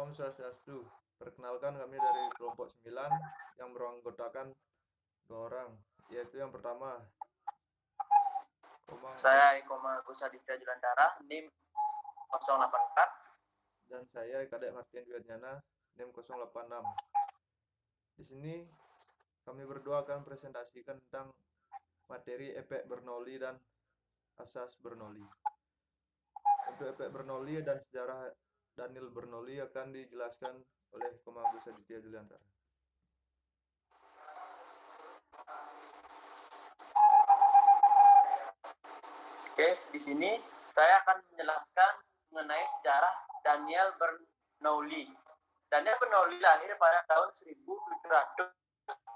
Om Swastiastu. Perkenalkan kami dari kelompok 9 yang beranggotakan 2 orang, yaitu yang pertama Saya Eko Agus Aditya Julantara, NIM 084. dan saya Kadek Martin Wiadnyana, NIM 086. Di sini kami berdua akan presentasikan tentang materi efek Bernoulli dan asas Bernoulli. Untuk efek Bernoulli dan sejarah Daniel Bernoulli akan dijelaskan oleh Kom Agus Aditya Julantara. Oke, di sini saya akan menjelaskan mengenai sejarah Daniel Bernoulli. Daniel Bernoulli lahir pada tahun 1700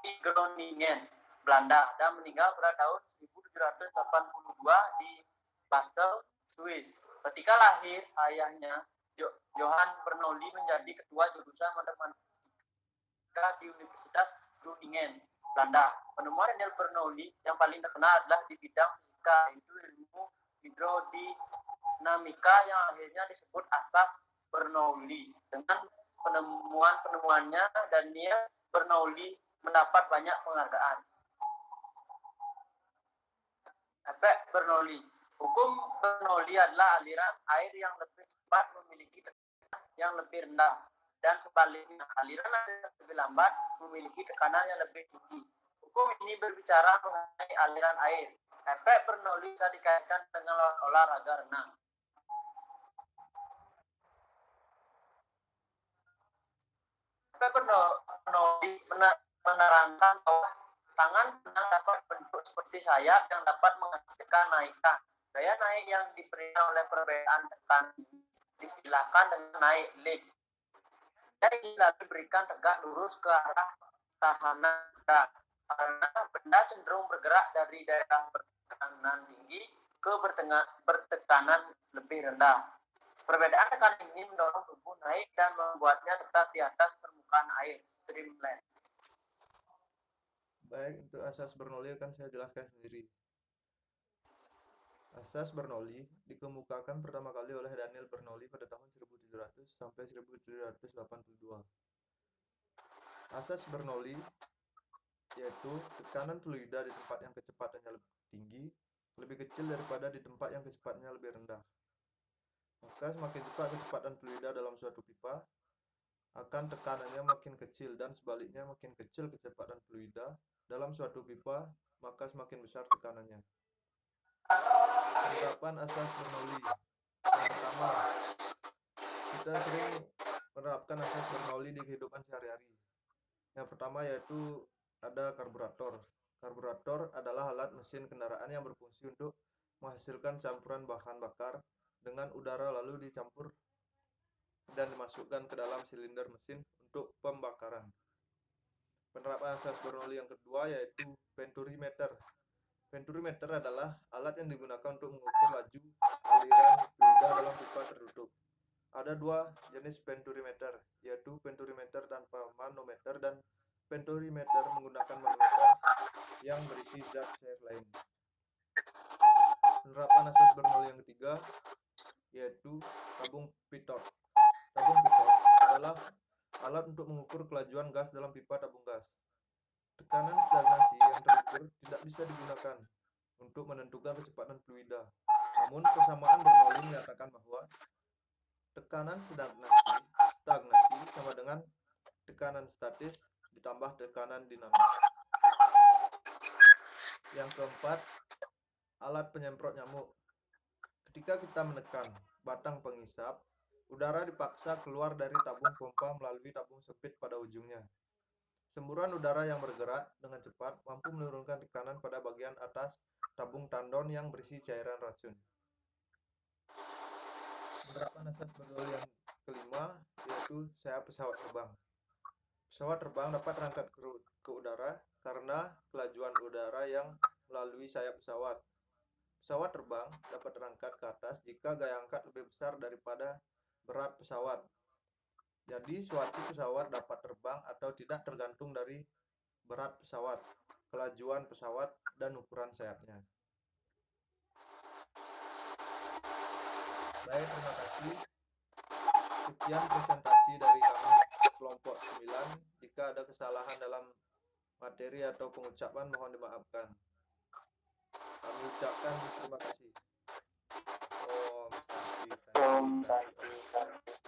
di Groningen, Belanda, dan meninggal pada tahun 1782 di Basel, Swiss. Ketika lahir, ayahnya Johann Bernoulli menjadi ketua jurusan matematika di Universitas Groningen, Belanda. Penemuan Daniel Bernoulli yang paling terkenal adalah di bidang fisika, yaitu ilmu hidrodinamika yang akhirnya disebut asas Bernoulli. Dengan penemuan-penemuannya, Daniel Bernoulli mendapat banyak penghargaan. Efek Bernoulli. Hukum Bernoulli adalah aliran air yang lebih cepat memiliki tekanan yang lebih rendah, dan sebaliknya aliran air yang lebih lambat memiliki tekanan yang lebih tinggi. Hukum ini berbicara mengenai aliran air. Efek Bernoulli bisa dikaitkan dengan olahraga renang. Efek Bernoulli menerangkan bahwa tangan benang dapat bentuk seperti sayap yang dapat menghasilkan naikan. Gaya naik yang diberikan oleh perbedaan tekanan diistilahkan dengan naik lift. Dan ini lalu diberikan tegak lurus ke arah tahanan benda, karena benda cenderung bergerak dari daerah bertekanan tinggi ke bertekanan lebih rendah. Perbedaan tekanan ini mendorong tubuh naik dan membuatnya tetap di atas permukaan air, streamline. Baik, untuk asas Bernoulli akan saya jelaskan sendiri. Asas Bernoulli dikemukakan pertama kali oleh Daniel Bernoulli pada tahun 1700 sampai 1782. Asas Bernoulli yaitu tekanan fluida di tempat yang kecepatannya lebih tinggi lebih kecil daripada di tempat yang kecepatannya lebih rendah. Maka semakin cepat kecepatan fluida dalam suatu pipa, akan tekanannya makin kecil, dan sebaliknya makin kecil kecepatan fluida dalam suatu pipa, maka semakin besar tekanannya. Penerapan asas Bernoulli. Yang pertama, kita sering menerapkan asas Bernoulli di kehidupan sehari-hari. Yang pertama yaitu ada karburator. Karburator adalah alat mesin kendaraan yang berfungsi untuk menghasilkan campuran bahan bakar dengan udara lalu dicampur dan dimasukkan ke dalam silinder mesin untuk pembakaran. Penerapan asas Bernoulli yang kedua yaitu penturimeter. Penturimeter adalah alat yang digunakan untuk mengukur laju aliran fluida dalam pipa tertutup. Ada 2 jenis penturimeter, yaitu penturimeter tanpa manometer dan penturimeter menggunakan manometer yang berisi zat cair lain. Penerapan asas Bernoulli yang ketiga yaitu tabung pitot. Tabung pitot adalah alat untuk mengukur kelajuan gas dalam pipa tabung gas. Tekanan stagnasi yang terukur tidak bisa digunakan untuk menentukan kecepatan fluida. Namun persamaan Bernoulli menyatakan bahwa tekanan stagnasi sama dengan tekanan statis ditambah tekanan dinamis. Yang keempat, alat penyemprot nyamuk. Ketika kita menekan batang pengisap, udara dipaksa keluar dari tabung pompa melalui tabung sempit pada ujungnya. Semburan udara yang bergerak dengan cepat mampu menurunkan tekanan pada bagian atas tabung tandon yang berisi cairan racun. Penerapan asas Bernoulli yang kelima yaitu sayap pesawat terbang. Pesawat terbang dapat terangkat ke udara karena kelajuan udara yang melalui sayap pesawat. Pesawat terbang dapat terangkat ke atas jika gaya angkat lebih besar daripada berat pesawat. Jadi suatu pesawat dapat terbang atau tidak tergantung dari berat pesawat, kelajuan pesawat, dan ukuran sayapnya. Baik, terima kasih. Sekian presentasi dari kami kelompok 9. Jika ada kesalahan dalam materi atau pengucapan mohon dimaafkan. Kami ucapkan terima kasih. Om Santi Santi Santi.